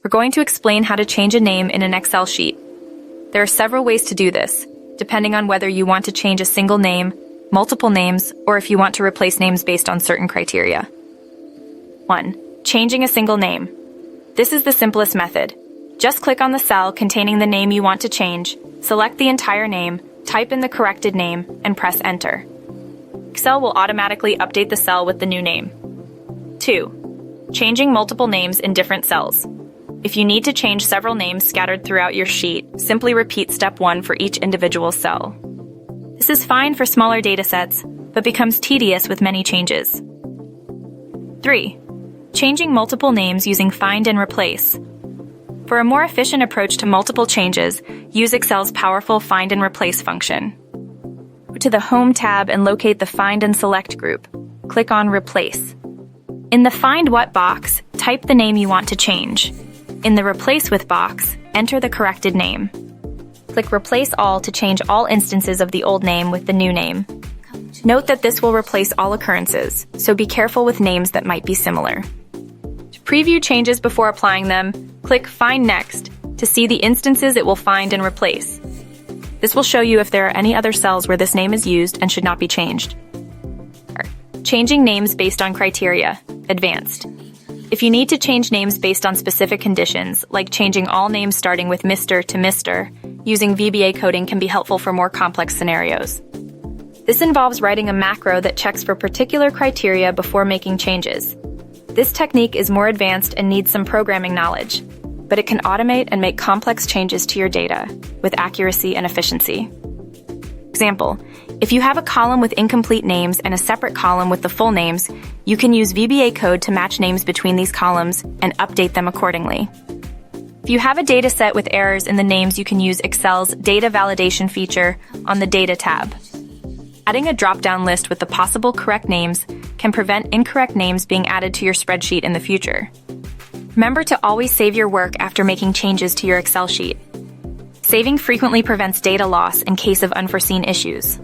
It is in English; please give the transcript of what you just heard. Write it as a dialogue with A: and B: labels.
A: We're going to explain how to change a name in an Excel sheet. There are several ways to do this, depending on whether you want to change a single name, multiple names, or if you want to replace names based on certain criteria. 1. Changing a single name. This is the simplest method. Just click on the cell containing the name you want to change, select the entire name, type in the corrected name, and press Enter. Excel will automatically update the cell with the new name. 2. Changing multiple names in different cells. If you need to change several names scattered throughout your sheet, simply repeat step 1 for each individual cell. This is fine for smaller datasets, but becomes tedious with many changes. 3. Changing multiple names using Find and Replace. For a more efficient approach to multiple changes, use Excel's powerful Find and Replace function. Go to the Home tab and locate the Find and Select group. Click on Replace. In the Find What box, type the name you want to change. In the Replace With box, enter the corrected name. Click Replace All to change all instances of the old name with the new name. Note that this will replace all occurrences, so be careful with names that might be similar. To preview changes before applying them, click Find Next to see the instances it will find and replace. This will show you if there are any other cells where this name is used and should not be changed. Changing names based on criteria, Advanced. If you need to change names based on specific conditions, like changing all names starting with Mr. to Mr., using VBA coding can be helpful for more complex scenarios. This involves writing a macro that checks for particular criteria before making changes. This technique is more advanced and needs some programming knowledge, but it can automate and make complex changes to your data with accuracy and efficiency. Example, if you have a column with incomplete names and a separate column with the full names, you can use VBA code to match names between these columns and update them accordingly. If you have a data set with errors in the names, you can use Excel's Data Validation feature on the Data tab. Adding a drop-down list with the possible correct names can prevent incorrect names being added to your spreadsheet in the future. Remember to always save your work after making changes to your Excel sheet. Saving frequently prevents data loss in case of unforeseen issues.